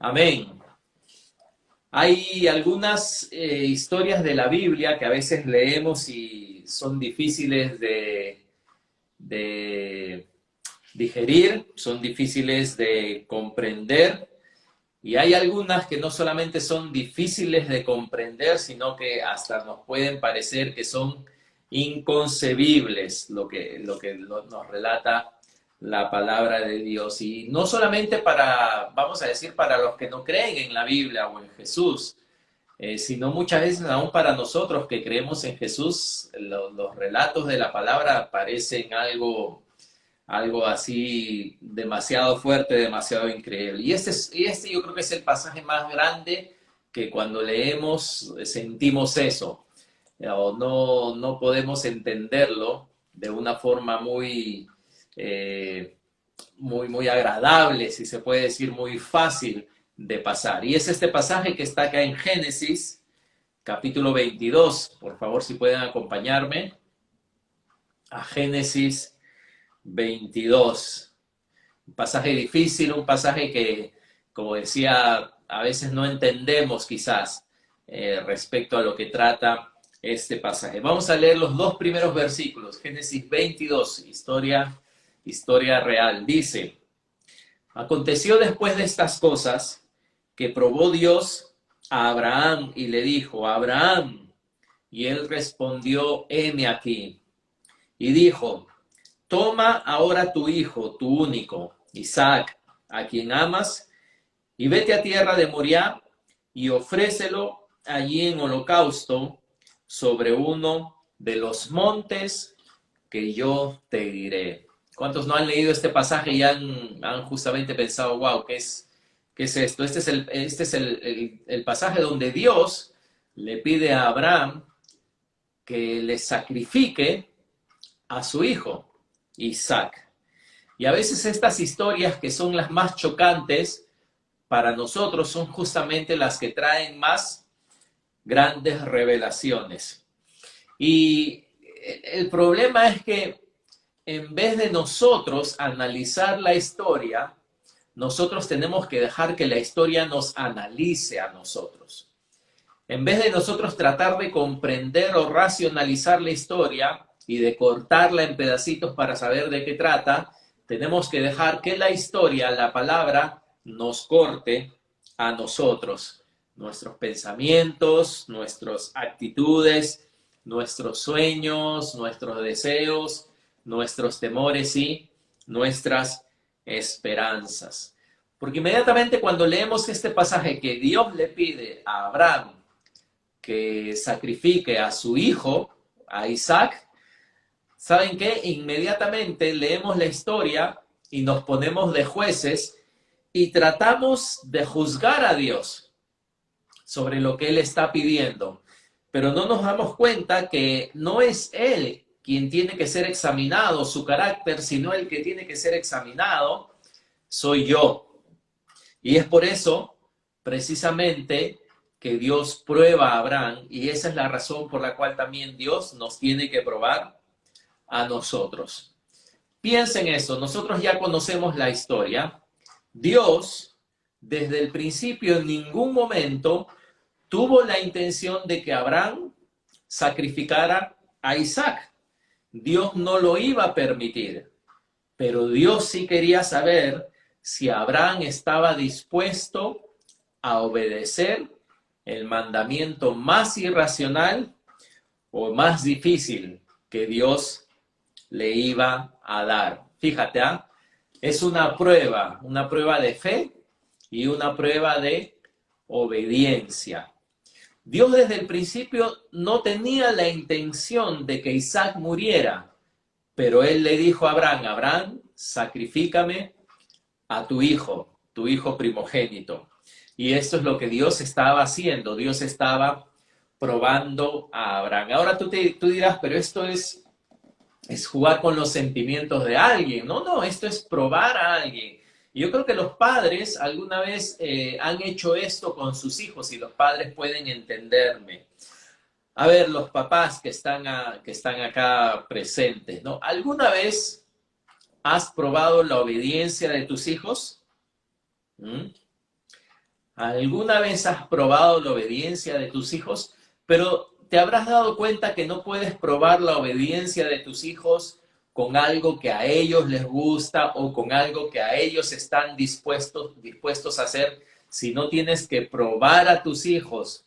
Amén. Hay algunas historias de la Biblia que a veces leemos y son difíciles de digerir, son difíciles de comprender. Y hay algunas que no solamente son difíciles de comprender, sino que hasta nos pueden parecer que son inconcebibles nos relata la palabra de Dios. Y no solamente para, vamos a decir, para los que no creen en la Biblia o en Jesús, sino muchas veces aún para nosotros que creemos en Jesús, los relatos de la palabra parecen algo así demasiado fuerte, demasiado increíble. Y este yo creo que es el pasaje más grande que cuando leemos sentimos eso, o no podemos entenderlo de una forma muy agradable, si se puede decir, muy fácil de pasar. Y es este pasaje que está acá en Génesis, capítulo 22. Por favor, si pueden acompañarme a Génesis 22. Un pasaje difícil, un pasaje que, como decía, a veces no entendemos quizás respecto a lo que trata este pasaje. Vamos a leer los dos primeros versículos. Génesis 22, historia real. Dice: aconteció después de estas cosas que probó Dios a Abraham y le dijo: Abraham. Y él respondió: heme aquí. Y dijo: toma ahora tu hijo, tu único, Isaac, a quien amas, y vete a tierra de Moriah y ofrécelo allí en holocausto sobre uno de los montes que yo te diré. ¿Cuántos no han leído este pasaje y han justamente pensado, wow, qué es esto? Este es el pasaje donde Dios le pide a Abraham que le sacrifique a su hijo, Isaac. Y a veces estas historias que son las más chocantes para nosotros son justamente las que traen más grandes revelaciones. Y el problema es que en vez de nosotros analizar la historia, nosotros tenemos que dejar que la historia nos analice a nosotros. En vez de nosotros tratar de comprender o racionalizar la historia y de cortarla en pedacitos para saber de qué trata, tenemos que dejar que la historia, la palabra, nos corte a nosotros. Nuestros pensamientos, nuestras actitudes, nuestros sueños, nuestros deseos, nuestros temores y nuestras esperanzas. Porque inmediatamente cuando leemos este pasaje que Dios le pide a Abraham que sacrifique a su hijo, a Isaac, ¿saben qué? Inmediatamente leemos la historia y nos ponemos de jueces y tratamos de juzgar a Dios sobre lo que Él está pidiendo. Pero no nos damos cuenta que no es Él quien tiene que ser examinado, su carácter, sino el que tiene que ser examinado soy yo. Y es por eso, precisamente, que Dios prueba a Abraham, y esa es la razón por la cual también Dios nos tiene que probar a nosotros. Piensen eso, nosotros ya conocemos la historia. Dios, desde el principio, en ningún momento tuvo la intención de que Abraham sacrificara a Isaac. Dios no lo iba a permitir, pero Dios sí quería saber si Abraham estaba dispuesto a obedecer el mandamiento más irracional o más difícil que Dios le iba a dar. Fíjate, es una prueba de fe y una prueba de obediencia. Dios desde el principio no tenía la intención de que Isaac muriera, pero él le dijo a Abraham: Abraham, sacrifícame a tu hijo primogénito. Y esto es lo que Dios estaba haciendo. Dios estaba probando a Abraham. Ahora tú dirás, pero esto es jugar con los sentimientos de alguien. No, esto es probar a alguien. Y yo creo que los padres alguna vez han hecho esto con sus hijos y los padres pueden entenderme. A ver, los papás que están acá presentes, ¿no? ¿Alguna vez has probado la obediencia de tus hijos? ¿Mm? ¿Alguna vez has probado la obediencia de tus hijos? Pero te habrás dado cuenta que no puedes probar la obediencia de tus hijos con algo que a ellos les gusta o con algo que a ellos están dispuestos a hacer, si no tienes que probar a tus hijos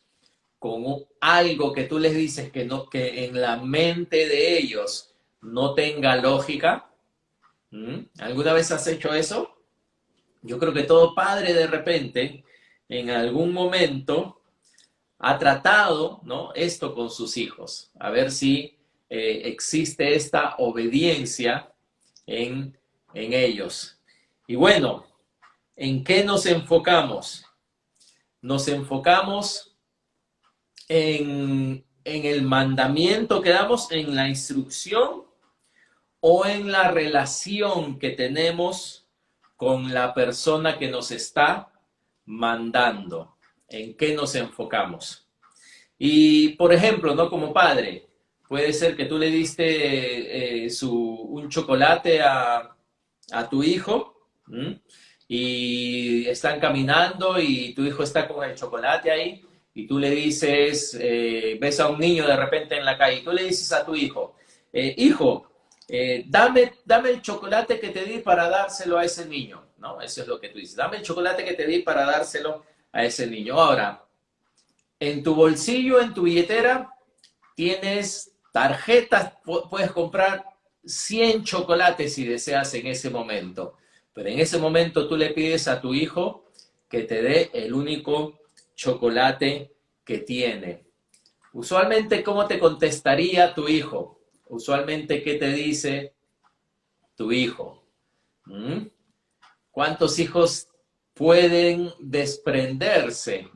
con algo que tú les dices que, no, que en la mente de ellos no tenga lógica. ¿Alguna vez has hecho eso? Yo creo que todo padre de repente, en algún momento, ha tratado, ¿no?, esto con sus hijos, a ver si existe esta obediencia en ellos. Y bueno, ¿en qué nos enfocamos? Nos enfocamos en el mandamiento que damos, en la instrucción o en la relación que tenemos con la persona que nos está mandando. ¿En qué nos enfocamos? Y, por ejemplo, ¿no? Como padre, puede ser que tú le diste un chocolate a tu hijo, ¿m? Y están caminando y tu hijo está con el chocolate ahí y tú le dices, ves a un niño de repente en la calle y tú le dices a tu hijo, hijo, dame el chocolate que te di para dárselo a ese niño, ¿no? Eso es lo que tú dices, dame el chocolate que te di para dárselo a ese niño. Ahora, en tu bolsillo, en tu billetera, tienes tarjetas, puedes comprar 100 chocolates si deseas en ese momento. Pero en ese momento tú le pides a tu hijo que te dé el único chocolate que tiene. Usualmente, ¿cómo te contestaría tu hijo? Usualmente, ¿qué te dice tu hijo? ¿Cuántos hijos pueden desprenderse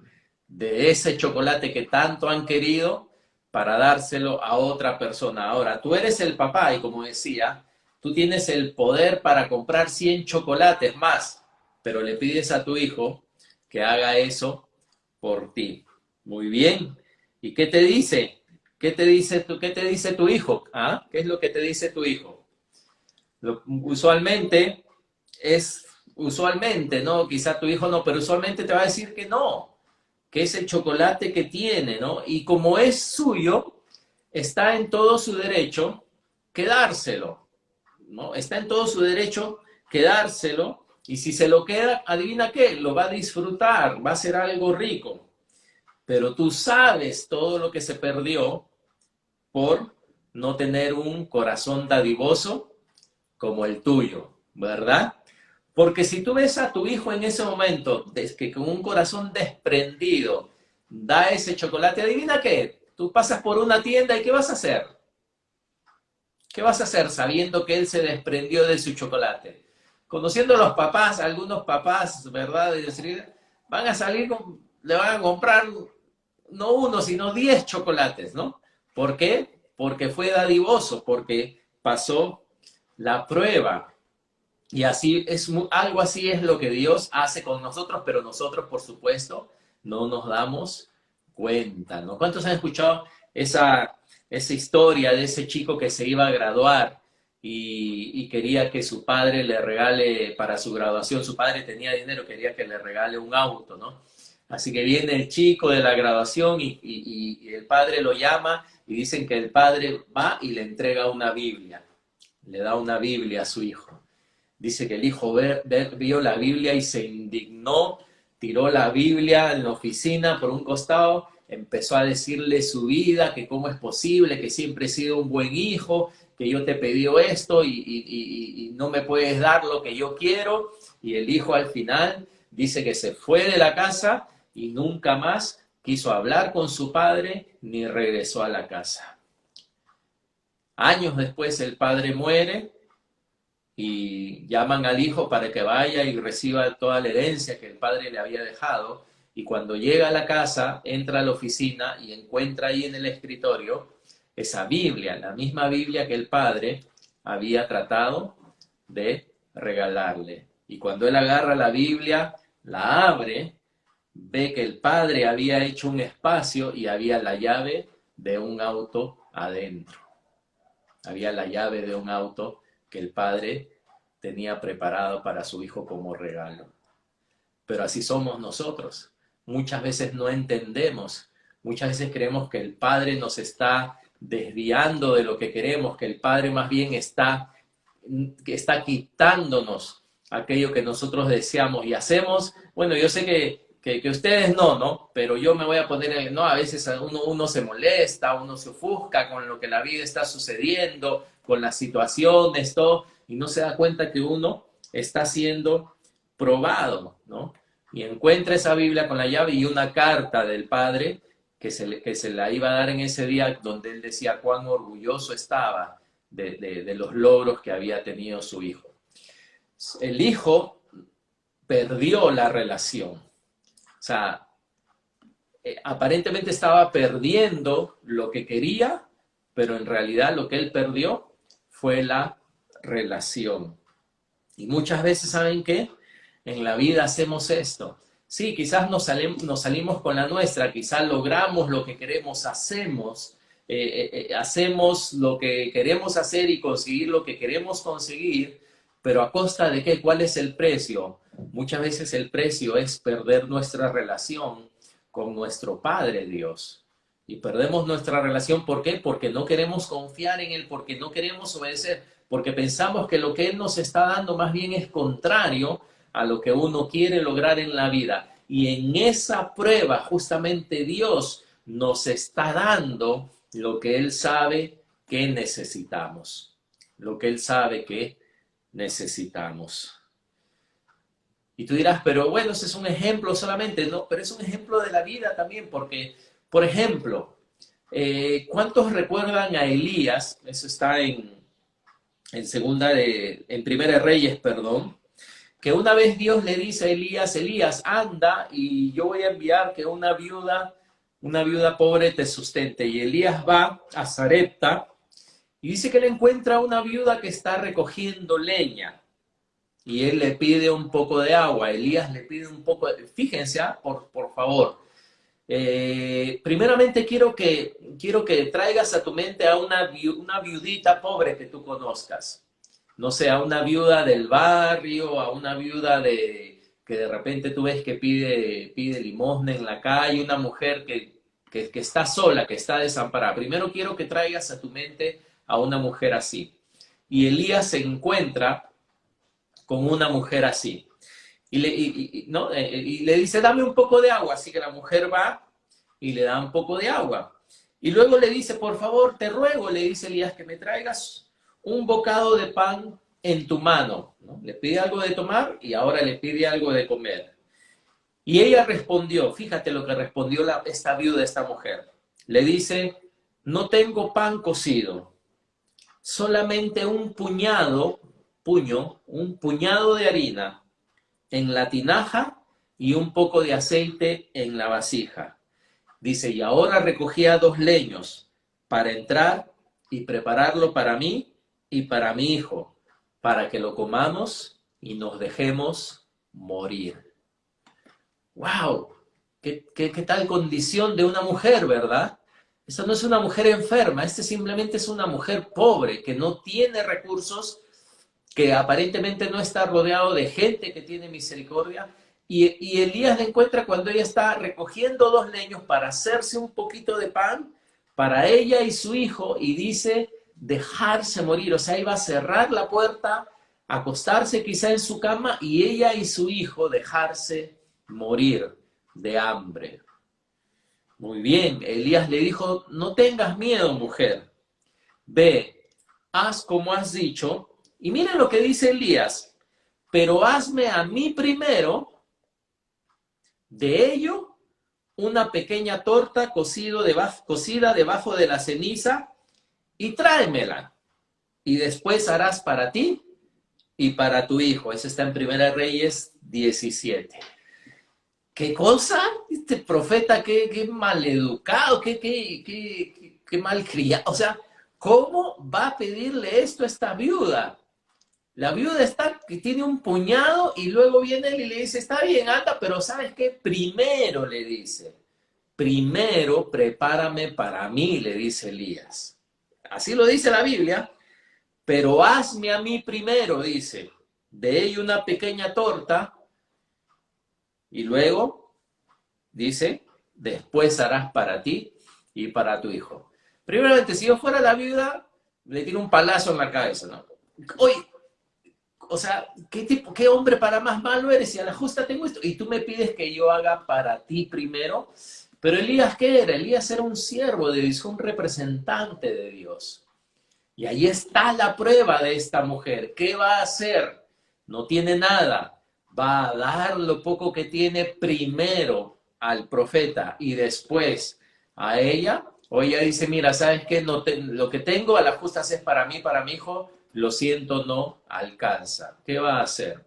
de ese chocolate que tanto han querido para dárselo a otra persona? Ahora, tú eres el papá y como decía, tú tienes el poder para comprar 100 chocolates más, pero le pides a tu hijo que haga eso por ti. Muy bien. ¿Y qué te dice? ¿Qué te dice tu hijo? ¿Ah? ¿Qué es lo que te dice tu hijo? Usualmente usualmente, ¿no? Quizá tu hijo no, pero usualmente te va a decir que no, que es el chocolate que tiene, ¿no? Y como es suyo, está en todo su derecho quedárselo, ¿no? Está en todo su derecho quedárselo y si se lo queda, adivina qué, lo va a disfrutar, va a ser algo rico. Pero tú sabes todo lo que se perdió por no tener un corazón dadivoso como el tuyo, ¿verdad? Porque si tú ves a tu hijo en ese momento, que con un corazón desprendido da ese chocolate, adivina qué, tú pasas por una tienda y ¿qué vas a hacer? ¿Qué vas a hacer sabiendo que él se desprendió de su chocolate? Conociendo a los papás, algunos papás, ¿verdad? Van a salir, le van a comprar no uno, sino 10 chocolates, ¿no? ¿Por qué? Porque fue dadivoso, porque pasó la prueba. Y así es algo así es lo que Dios hace con nosotros, pero nosotros, por supuesto, no nos damos cuenta, ¿no? ¿Cuántos han escuchado esa historia de ese chico que se iba a graduar y quería que su padre le regale para su graduación? Su padre tenía dinero, quería que le regale un auto, ¿no? Así que viene el chico de la graduación y el padre lo llama y dicen que el padre va y le entrega una Biblia, le da una Biblia a su hijo. Dice que el hijo vio la Biblia y se indignó, tiró la Biblia en la oficina por un costado, empezó a decirle su vida, que cómo es posible, que siempre he sido un buen hijo, que yo te pedí esto y no me puedes dar lo que yo quiero. Y el hijo al final dice que se fue de la casa y nunca más quiso hablar con su padre ni regresó a la casa. Años después el padre muere y llaman al hijo para que vaya y reciba toda la herencia que el padre le había dejado. Y cuando llega a la casa, entra a la oficina y encuentra ahí en el escritorio esa Biblia, la misma Biblia que el padre había tratado de regalarle. Y cuando él agarra la Biblia, la abre, ve que el padre había hecho un espacio y había la llave de un auto adentro. Había la llave de un auto que el padre tenía preparado para su hijo como regalo. Pero así somos nosotros. muchas veces no entendemos. Muchas veces creemos que el Padre nos está desviando de lo que queremos, que el Padre más bien que está quitándonos aquello que nosotros deseamos y hacemos. Bueno, yo sé que ustedes no, pero yo me voy a poner, no, a veces uno se molesta, uno se ofusca con lo que la vida está sucediendo, con las situaciones, todo, y no se da cuenta que uno está siendo probado, ¿no? Y encuentra esa Biblia con la llave y una carta del Padre que se la iba a dar en ese día, donde él decía cuán orgulloso estaba de los logros que había tenido su hijo. El hijo perdió la relación. O sea, aparentemente estaba perdiendo lo que quería, pero en realidad lo que él perdió fue la relación. Y muchas veces, ¿saben qué? En la vida hacemos esto. Sí, quizás nos salimos con la nuestra, quizás logramos lo que queremos, hacemos lo que queremos hacer y conseguir lo que queremos conseguir, pero ¿a costa de qué? ¿Cuál es el precio? Muchas veces el precio es perder nuestra relación con nuestro Padre Dios. Y perdemos nuestra relación, ¿por qué? Porque no queremos confiar en Él, porque no queremos obedecer, porque pensamos que lo que Él nos está dando más bien es contrario a lo que uno quiere lograr en la vida. Y en esa prueba justamente Dios nos está dando lo que Él sabe que necesitamos. Lo que Él sabe que necesitamos. Y tú dirás, pero bueno, ese es un ejemplo solamente. No, pero es un ejemplo de la vida también, porque, por ejemplo, ¿cuántos recuerdan a Elías? Eso está en Primera de Reyes, perdón, que una vez Dios le dice a Elías, Elías, anda y yo voy a enviar que una viuda pobre te sustente. Y Elías va a Sarepta y dice que le encuentra una viuda que está recogiendo leña. Y él le pide un poco de agua, Elías le pide un poco de... Fíjense, por favor. Primeramente quiero que traigas a tu mente a una viudita pobre que tú conozcas. No sé, a una viuda del barrio, a una viuda que de repente tú ves que pide limosna en la calle, una mujer que está sola, que está desamparada. Primero quiero que traigas a tu mente a una mujer así. Y Elías se encuentra con una mujer así. ¿No? Y le dice, dame un poco de agua. Así que la mujer va y le da un poco de agua. Y luego le dice, por favor, te ruego, le dice Elías, que me traigas un bocado de pan en tu mano, ¿no? Le pide algo de tomar y ahora le pide algo de comer. Y ella respondió, fíjate lo que respondió esta viuda, esta mujer. Le dice, no tengo pan cocido, solamente un puñado de harina en la tinaja y un poco de aceite en la vasija. Dice, y ahora recogía 2 leños para entrar y prepararlo para mí y para mi hijo, para que lo comamos y nos dejemos morir. ¡Wow! ¿Qué tal condición de una mujer, verdad? Esta no es una mujer enferma, esta simplemente es una mujer pobre que no tiene recursos, que aparentemente no está rodeado de gente que tiene misericordia. Y Elías la encuentra cuando ella está recogiendo 2 leños para hacerse un poquito de pan para ella y su hijo, y dice dejarse morir. O sea, iba a cerrar la puerta, acostarse quizá en su cama y ella y su hijo dejarse morir de hambre. Muy bien, Elías le dijo, no tengas miedo, mujer. Ve, haz como has dicho. Y miren lo que dice Elías, pero hazme a mí primero de ello una pequeña torta cocida debajo de la ceniza y tráemela. Y después harás para ti y para tu hijo. Eso está en Primera Reyes 17. ¿Qué cosa? Este profeta, qué maleducado, qué malcriado. O sea, ¿cómo va a pedirle esto a esta viuda? La viuda está que tiene un puñado y luego viene él y le dice, está bien, anda, pero ¿sabes qué? Primero le dice, primero prepárame para mí, le dice Elías. Así lo dice la Biblia, pero hazme a mí primero, dice, de ello una pequeña torta y luego dice, después harás para ti y para tu hijo. Primeramente, si yo fuera la viuda, le tiro un palazo en la cabeza, ¿no? Oye, o sea, ¿qué hombre para más malo eres? Y a la justa tengo esto. Y tú me pides que yo haga para ti primero. Pero Elías, ¿qué era? Elías era un siervo de Dios, un representante de Dios. Y ahí está la prueba de esta mujer. ¿Qué va a hacer? No tiene nada. Va a dar lo poco que tiene primero al profeta y después a ella. O ella dice, mira, ¿sabes qué? No lo que tengo a la justa es para mí, para mi hijo. Lo siento, no alcanza. ¿Qué va a hacer?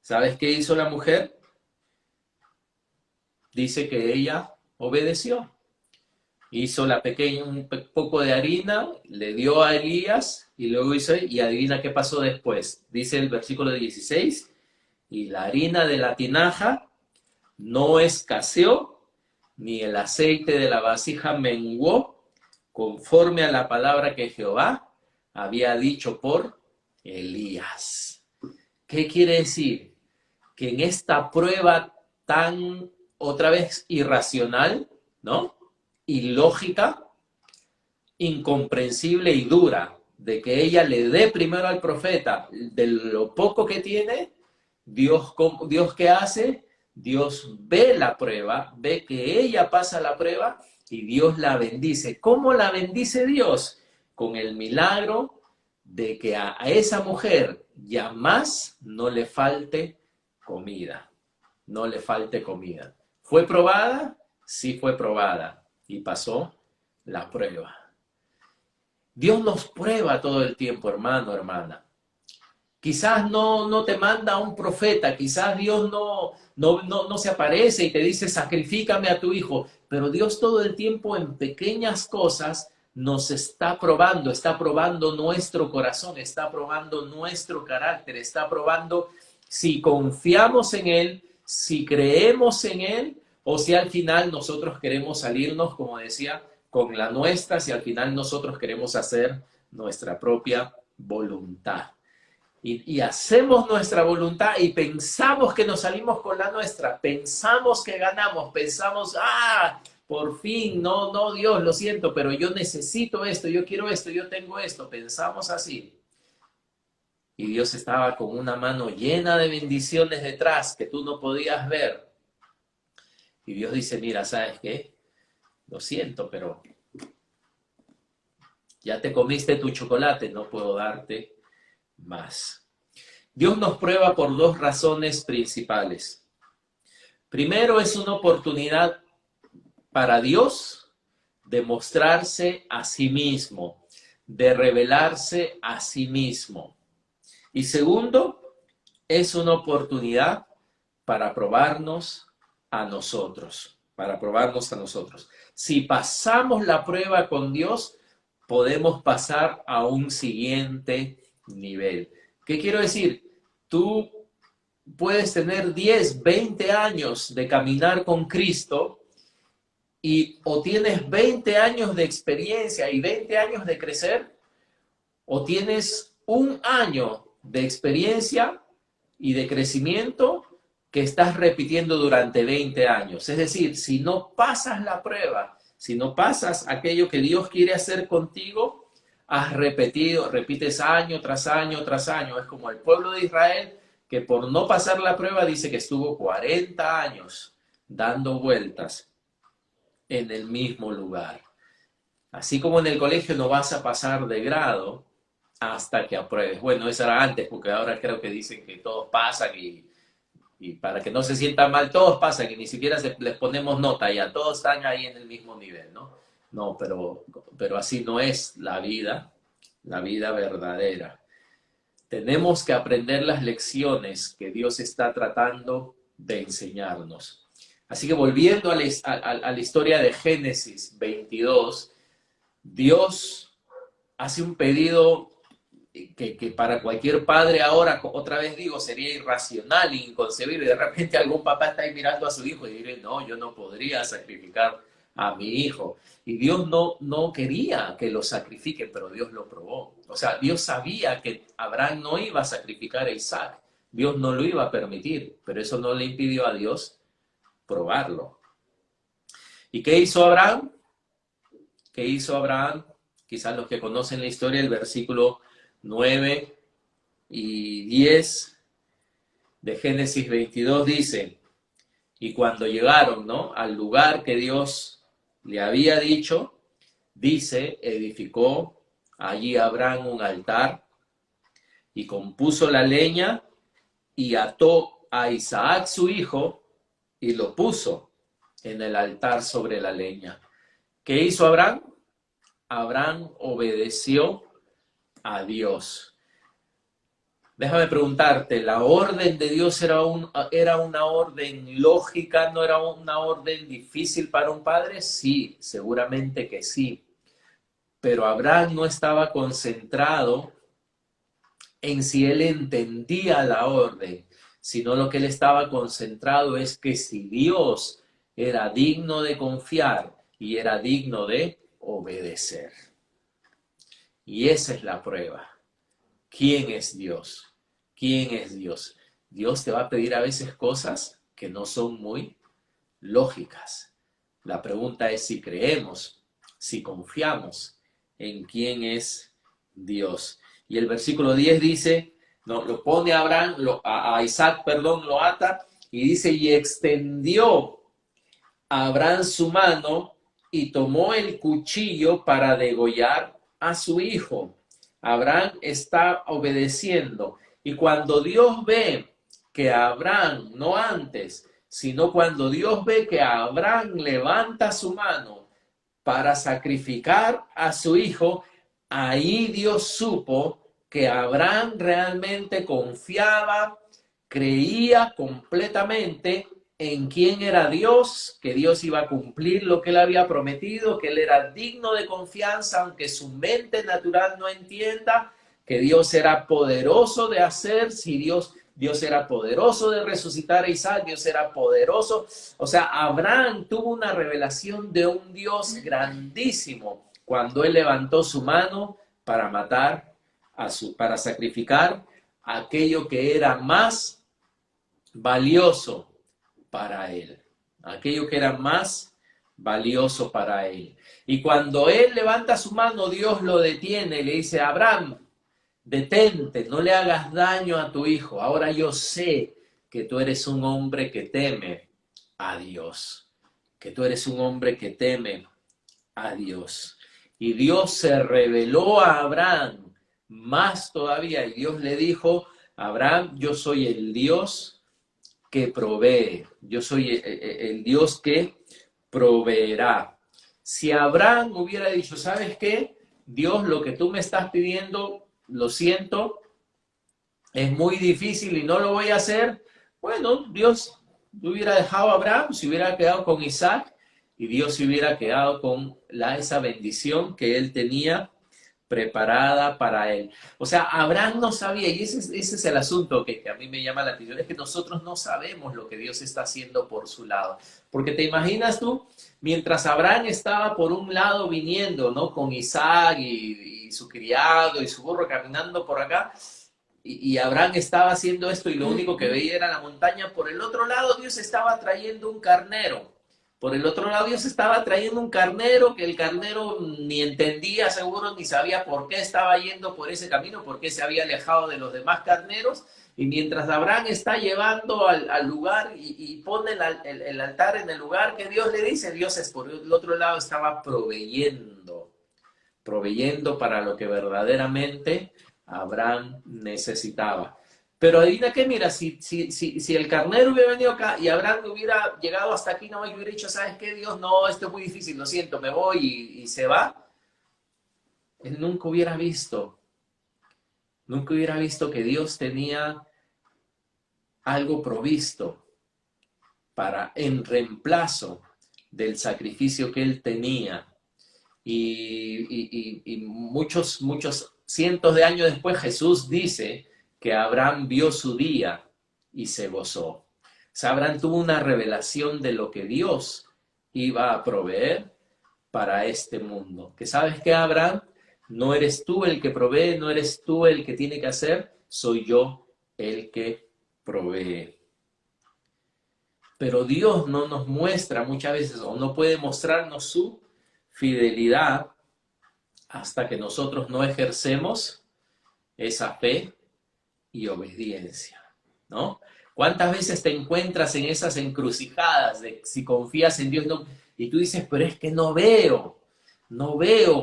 ¿Sabes qué hizo la mujer? Dice que ella obedeció. Hizo un poco de harina, le dio a Elías y luego hizo, y adivina qué pasó después. Dice el versículo 16, y la harina de la tinaja no escaseó, ni el aceite de la vasija menguó, conforme a la palabra que Jehová había dicho por Elías. ¿Qué quiere decir? Que en esta prueba tan, otra vez, irracional, ¿no? Ilógica, incomprensible y dura, de que ella le dé primero al profeta de lo poco que tiene, Dios ¿qué hace? Dios ve la prueba, ve que ella pasa la prueba y Dios la bendice. ¿Cómo la bendice Dios? Con el milagro de que a esa mujer ya más no le falte comida, no le falte comida. ¿Fue probada? Sí fue probada y pasó la prueba. Dios nos prueba todo el tiempo, hermano, hermana. Quizás no te manda un profeta, quizás Dios no se aparece y te dice, sacrifícame a tu hijo, pero Dios todo el tiempo en pequeñas cosas nos está probando nuestro corazón, está probando nuestro carácter, está probando si confiamos en Él, si creemos en Él, o si al final nosotros queremos salirnos, como decía, con la nuestra, si al final nosotros queremos hacer nuestra propia voluntad. Y hacemos nuestra voluntad y pensamos que nos salimos con la nuestra, pensamos que ganamos, pensamos, por fin, no, Dios, lo siento, pero yo necesito esto, yo quiero esto, yo tengo esto, pensamos así. Y Dios estaba con una mano llena de bendiciones detrás que tú no podías ver. Y Dios dice, mira, ¿sabes qué? Lo siento, pero ya te comiste tu chocolate, no puedo darte más. Dios nos prueba por dos razones principales. Primero, es una oportunidad para Dios de mostrarse a sí mismo, de revelarse a sí mismo. Y segundo, es una oportunidad para probarnos a nosotros, para probarnos a nosotros. Si pasamos la prueba con Dios, podemos pasar a un siguiente nivel. ¿Qué quiero decir? Tú puedes tener 10, 20 años de caminar con Cristo y o tienes 20 años de experiencia y 20 años de crecer, o tienes un año de experiencia y de crecimiento que estás repitiendo durante 20 años. Es decir, si no pasas la prueba, si no pasas aquello que Dios quiere hacer contigo, repites año tras año tras año. Es como el pueblo de Israel que por no pasar la prueba dice que estuvo 40 años dando vueltas en el mismo lugar. Así como en el colegio no vas a pasar de grado hasta que apruebes. Bueno, eso era antes, porque ahora creo que dicen que todos pasan y para que no se sientan mal, todos pasan y ni siquiera les ponemos nota, ya todos están ahí en el mismo nivel, ¿no? No, pero así no es la vida verdadera. Tenemos que aprender las lecciones que Dios está tratando de enseñarnos. Así que volviendo a la historia de Génesis 22, Dios hace un pedido que para cualquier padre ahora, otra vez digo, sería irracional, inconcebible. De repente algún papá está ahí mirando a su hijo y dice, no, yo no podría sacrificar a mi hijo. Y Dios no quería que lo sacrifiquen, pero Dios lo probó. O sea, Dios sabía que Abraham no iba a sacrificar a Isaac. Dios no lo iba a permitir, pero eso no le impidió a Dios probarlo. ¿Y qué hizo Abraham? ¿Qué hizo Abraham? Quizás los que conocen la historia, el versículo 9 y 10 de Génesis 22 dice, y cuando llegaron, ¿no?, al lugar que Dios le había dicho, dice, edificó allí Abraham un altar y compuso la leña y ató a Isaac su hijo y lo puso en el altar sobre la leña. ¿Qué hizo Abraham? Abraham obedeció a Dios. Déjame preguntarte, ¿la orden de Dios era una orden lógica, no era una orden difícil para un padre? Sí, seguramente que sí. Pero Abraham no estaba concentrado en si él entendía la orden, sino lo que él estaba concentrado es que si Dios era digno de confiar y era digno de obedecer. Y esa es la prueba. ¿Quién es Dios? ¿Quién es Dios? Dios te va a pedir a veces cosas que no son muy lógicas. La pregunta es si creemos, si confiamos en quién es Dios. Y el versículo 10 dice, no, lo pone a Abraham, a Isaac, perdón, lo ata, y dice, y extendió a Abraham su mano y tomó el cuchillo para degollar a su hijo. Abraham está obedeciendo. Y cuando Dios ve que Abraham, no antes, sino cuando Dios ve que Abraham levanta su mano para sacrificar a su hijo, ahí Dios supo que Abraham realmente confiaba, creía completamente en quién era Dios, que Dios iba a cumplir lo que él había prometido, que él era digno de confianza, aunque su mente natural no entienda, que Dios era poderoso de hacer, si Dios era poderoso de resucitar a Isaac, Dios era poderoso. O sea, Abraham tuvo una revelación de un Dios grandísimo cuando él levantó su mano para matar para sacrificar aquello que era más valioso para él, aquello que era más valioso para él. Y cuando él levanta su mano, Dios lo detiene y le dice, Abraham, detente, no le hagas daño a tu hijo. Ahora yo sé que tú eres un hombre que teme a Dios, que tú eres un hombre que teme a Dios. Y Dios se reveló a Abraham más todavía, y Dios le dijo, Abraham, yo soy el Dios que provee, yo soy el Dios que proveerá. Si Abraham hubiera dicho, ¿sabes qué? Dios, lo que tú me estás pidiendo, lo siento, es muy difícil y no lo voy a hacer. Bueno, Dios hubiera dejado a Abraham, se hubiera quedado con Isaac y Dios se hubiera quedado con esa bendición que él tenía preparada para él. O sea, Abraham no sabía, y ese es el asunto que a mí me llama la atención, es que nosotros no sabemos lo que Dios está haciendo por su lado. Porque te imaginas tú, mientras Abraham estaba por un lado viniendo, ¿no? Con Isaac y su criado y su burro caminando por acá, y Abraham estaba haciendo esto y lo único que veía era la montaña. Por el otro lado, Dios estaba trayendo un carnero. Por el otro lado, Dios estaba trayendo un carnero que el carnero ni entendía seguro, ni sabía por qué estaba yendo por ese camino, por qué se había alejado de los demás carneros. Y mientras Abraham está llevando al lugar y pone el altar en el lugar que Dios le dice, Dios es por el otro lado estaba proveyendo para lo que verdaderamente Abraham necesitaba. Pero adivina qué, mira, si el carnero hubiera venido acá y Abraham hubiera llegado hasta aquí, no hubiera dicho, ¿sabes qué, Dios? No, esto es muy difícil, lo siento, me voy y se va. Él nunca hubiera visto que Dios tenía algo provisto en reemplazo del sacrificio que él tenía. Y muchos cientos de años después Jesús dice que Abraham vio su día y se gozó. O sea, Abraham tuvo una revelación de lo que Dios iba a proveer para este mundo. Que sabes que, Abraham, no eres tú el que provee, no eres tú el que tiene que hacer, soy yo el que provee. Pero Dios no nos muestra muchas veces o no puede mostrarnos su fidelidad hasta que nosotros no ejercemos esa fe y obediencia, ¿no? ¿Cuántas veces te encuentras en esas encrucijadas de si confías en Dios no, y tú dices, pero es que no veo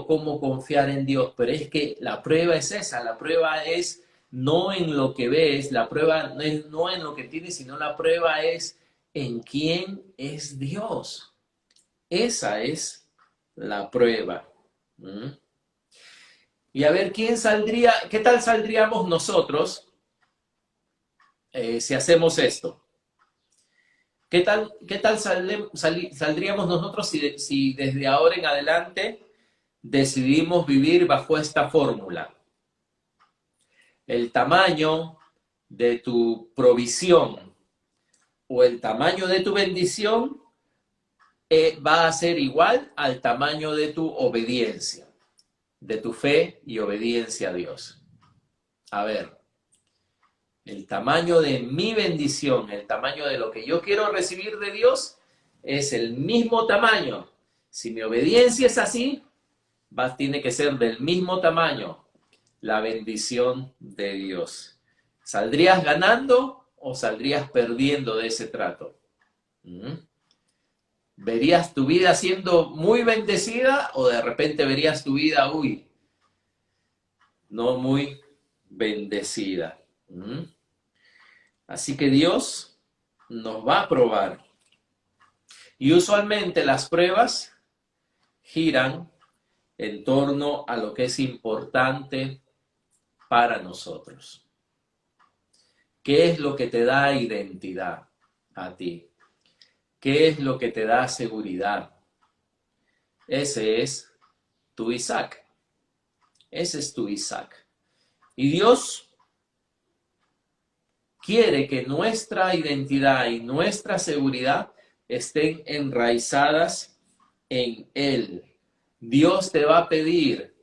cómo confiar en Dios, pero es que la prueba es esa, la prueba es no en lo que ves, la prueba no es no en lo que tienes, sino la prueba es en quién es Dios. Esa es la prueba. ¿Mm? Y a ver, ¿quién saldría? ¿Qué tal saldríamos nosotros si hacemos esto? ¿Qué tal saldríamos nosotros si desde ahora en adelante decidimos vivir bajo esta fórmula? El tamaño de tu provisión o el tamaño de tu bendición va a ser igual al tamaño de tu obediencia, de tu fe y obediencia a Dios. A ver, el tamaño de mi bendición, el tamaño de lo que yo quiero recibir de Dios, es el mismo tamaño. Si mi obediencia es así, tiene que ser del mismo tamaño la bendición de Dios. ¿Saldrías ganando o saldrías perdiendo de ese trato? ¿Verías tu vida siendo muy bendecida o de repente verías tu vida, no muy bendecida? Así que Dios nos va a probar. Y usualmente las pruebas giran en torno a lo que es importante para nosotros. ¿Qué es lo que te da identidad a ti? ¿Qué es lo que te da seguridad? Ese es tu Isaac. Ese es tu Isaac. Y Dios quiere que nuestra identidad y nuestra seguridad estén enraizadas en Él. Dios te va a pedir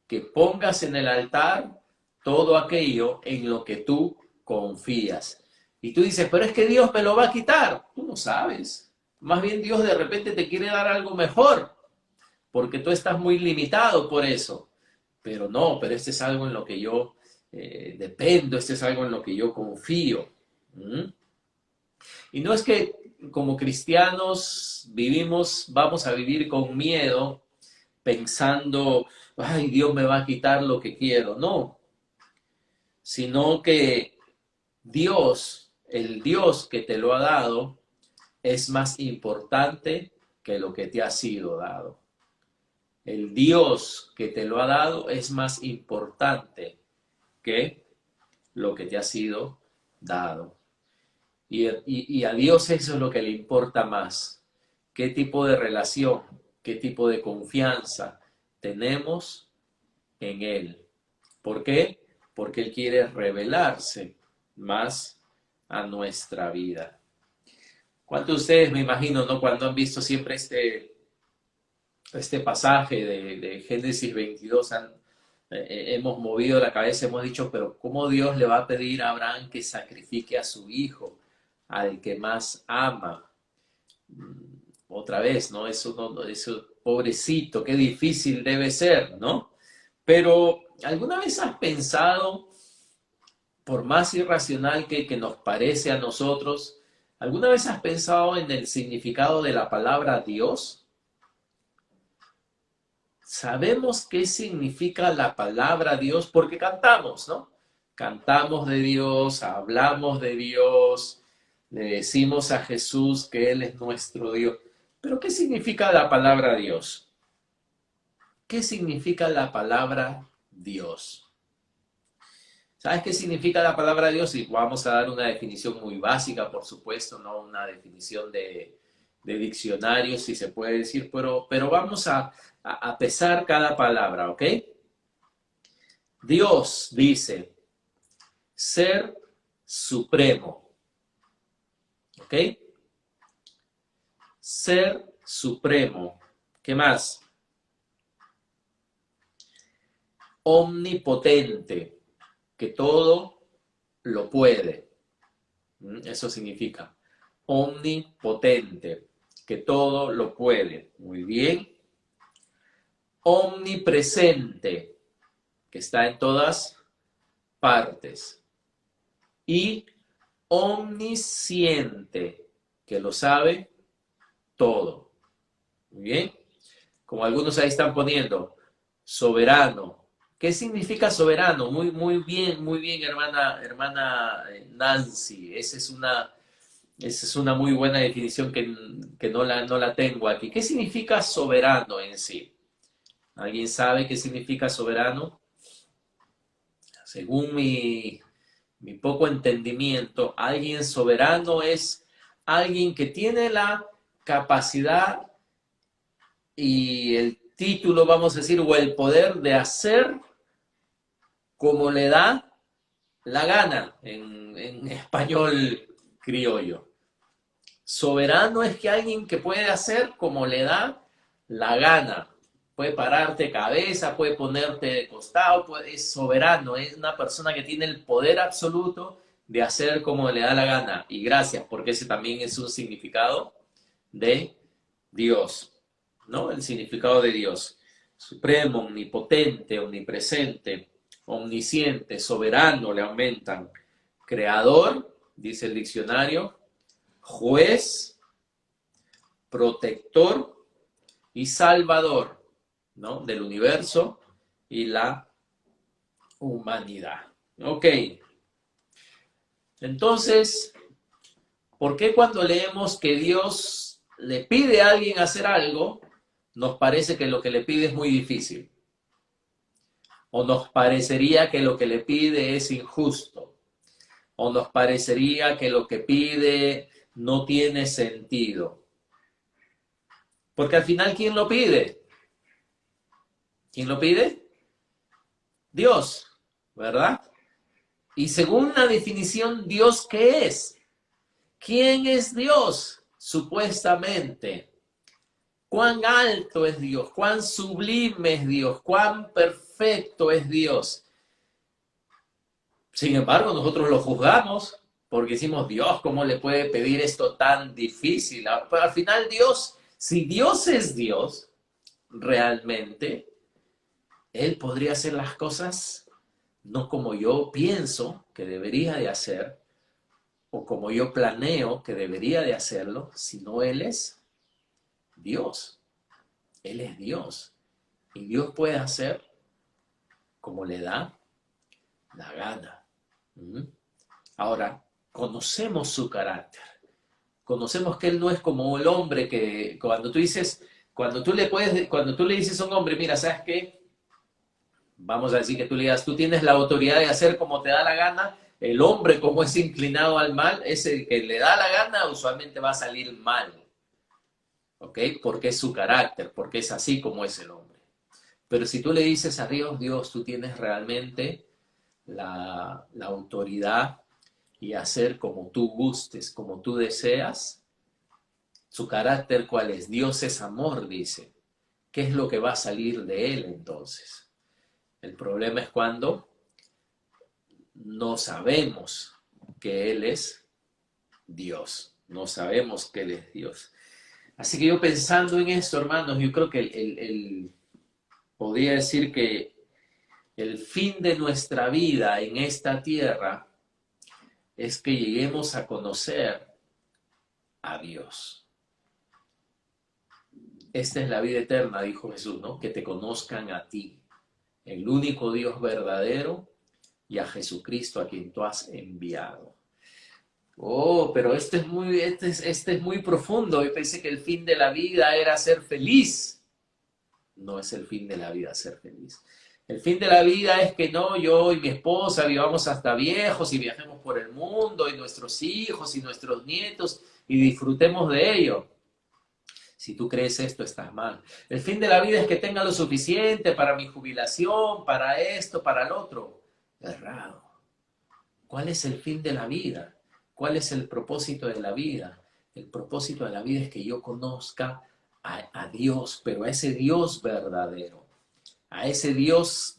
que pongas en el altar todo aquello en lo que tú confías. Y tú dices, pero es que Dios me lo va a quitar. Tú no sabes. Más bien Dios de repente te quiere dar algo mejor, porque tú estás muy limitado por eso. Pero no, pero este es algo en lo que yo dependo, este es algo en lo que yo confío. Y no es que como cristianos vamos a vivir con miedo, pensando, ay, Dios me va a quitar lo que quiero. No, sino que Dios, el Dios que te lo ha dado, es más importante que lo que te ha sido dado. El Dios que te lo ha dado es más importante que lo que te ha sido dado. Y a Dios eso es lo que le importa más. ¿Qué tipo de relación, qué tipo de confianza tenemos en Él? ¿Por qué? Porque Él quiere revelarse más a nuestra vida. ¿Cuántos de ustedes, me imagino, ¿no? Cuando han visto siempre este pasaje de Génesis 22, hemos movido la cabeza, hemos dicho, pero ¿cómo Dios le va a pedir a Abraham que sacrifique a su hijo, al que más ama? Otra vez, ¿no? Eso, pobrecito, qué difícil debe ser, ¿no? Pero, ¿alguna vez has pensado, por más irracional que nos parece a nosotros, ¿alguna vez has pensado en el significado de la palabra Dios? Sabemos qué significa la palabra Dios porque cantamos, ¿no? Cantamos de Dios, hablamos de Dios, le decimos a Jesús que Él es nuestro Dios. Pero ¿qué significa la palabra Dios? ¿Qué significa la palabra Dios? ¿Sabes qué significa la palabra Dios? Y vamos a dar una definición muy básica, por supuesto, no una definición de diccionario, si se puede decir, pero vamos a pesar cada palabra, ¿ok? Dios dice ser supremo, ¿ok? Ser supremo. ¿Qué más? Omnipotente, que todo lo puede. Eso significa Omnipotente, que todo lo puede. Muy bien. Omnipresente, que está en todas partes. Y omnisciente, que lo sabe todo. Muy bien. Como algunos ahí están poniendo, soberano. ¿Qué significa soberano? Muy bien, hermana Nancy. Esa es una muy buena definición que no la tengo aquí. ¿Qué significa soberano en sí? ¿Alguien sabe qué significa soberano? Según mi poco entendimiento, alguien soberano es alguien que tiene la capacidad y el título, vamos a decir, o el poder de hacer como le da la gana en español criollo. Soberano es que alguien que puede hacer como le da la gana. Puede pararte cabeza, puede ponerte de costado, es soberano, es una persona que tiene el poder absoluto de hacer como le da la gana. Y gracias, porque ese también es un significado de Dios, ¿no? El significado de Dios. Supremo, omnipotente, omnipresente, omnisciente, soberano, le aumentan. Creador, dice el diccionario, juez, protector y salvador, ¿no? Del universo y la humanidad. Ok. Entonces, ¿por qué cuando leemos que Dios le pide a alguien hacer algo, nos parece que lo que le pide es muy difícil? ¿O nos parecería que lo que le pide es injusto? ¿O nos parecería que lo que pide no tiene sentido? Porque al final, ¿quién lo pide? ¿Quién lo pide? Dios, ¿verdad? Y según la definición, ¿Dios qué es? ¿Quién es Dios? Supuestamente. ¿Cuán alto es Dios? ¿Cuán sublime es Dios? ¿Cuán perfecto es Dios? Sin embargo, nosotros lo juzgamos porque decimos, Dios, ¿cómo le puede pedir esto tan difícil? Pero al final Dios, si Dios es Dios, realmente, Él podría hacer las cosas no como yo pienso que debería de hacer o como yo planeo que debería de hacerlo, sino Él es Dios. Él es Dios. Y Dios puede hacer como le da la gana. Ahora, conocemos su carácter. Conocemos que Él no es como el hombre que cuando tú dices, cuando tú le dices a un hombre, mira, ¿sabes qué? Vamos a decir que tú le digas, tú tienes la autoridad de hacer como te da la gana. El hombre, como es inclinado al mal, ese que le da la gana, usualmente va a salir mal. ¿Ok? Porque es su carácter, porque es así como es el hombre. Pero si tú le dices a Dios, Dios, tú tienes realmente la autoridad y hacer como tú gustes, como tú deseas, su carácter, ¿cuál es? Dios es amor, dice. ¿Qué es lo que va a salir de él entonces? El problema es cuando no sabemos que Él es Dios. No sabemos que Él es Dios. Así que yo pensando en esto, hermanos, yo creo que podría decir que el fin de nuestra vida en esta tierra es que lleguemos a conocer a Dios. Esta es la vida eterna, dijo Jesús, ¿no? Que te conozcan a ti, el único Dios verdadero, y a Jesucristo a quien tú has enviado. Oh, pero este es muy profundo. Yo pensé que el fin de la vida era ser feliz. No es el fin de la vida ser feliz. El fin de la vida es que no, yo y mi esposa vivamos hasta viejos y viajemos por el mundo y nuestros hijos y nuestros nietos y disfrutemos de ello. Si tú crees esto, estás mal. El fin de la vida es que tenga lo suficiente para mi jubilación, para esto, para el otro. Errado. ¿Cuál es el fin de la vida? ¿Cuál es el propósito de la vida? El propósito de la vida es que yo conozca a Dios, pero a ese Dios verdadero, a ese Dios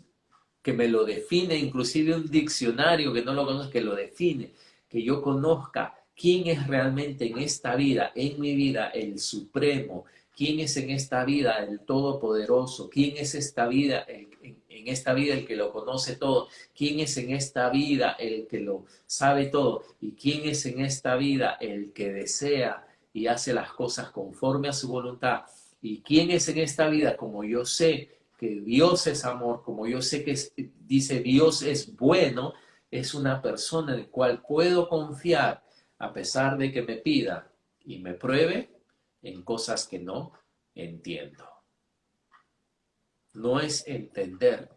que me lo define, inclusive un diccionario que no lo conozca, que lo define, que yo conozca ¿Quién es realmente en esta vida, en mi vida, el supremo? ¿Quién es en esta vida el todopoderoso? ¿Quién es esta vida, en esta vida el que lo conoce todo? ¿Quién es en esta vida el que lo sabe todo? ¿Y quién es en esta vida el que desea y hace las cosas conforme a su voluntad? ¿Y quién es en esta vida, como yo sé que Dios es amor, como yo sé que dice Dios es bueno, es una persona en la cual puedo confiar a pesar de que me pida y me pruebe en cosas que no entiendo? No es entender,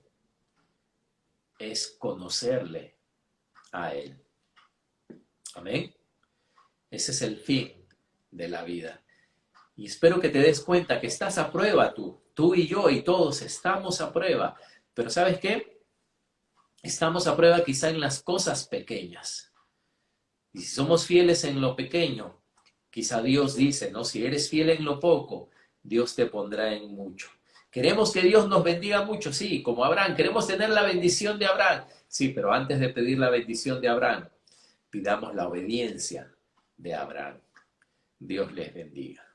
es conocerle a Él. Amén. Ese es el fin de la vida. Y espero que te des cuenta que estás a prueba tú y yo y todos estamos a prueba. Pero ¿sabes qué? Estamos a prueba quizá en las cosas pequeñas. Y si somos fieles en lo pequeño, quizá Dios dice, ¿no? Si eres fiel en lo poco, Dios te pondrá en mucho. Queremos que Dios nos bendiga mucho, sí, como Abraham. Queremos tener la bendición de Abraham, sí, pero antes de pedir la bendición de Abraham, pidamos la obediencia de Abraham. Dios les bendiga.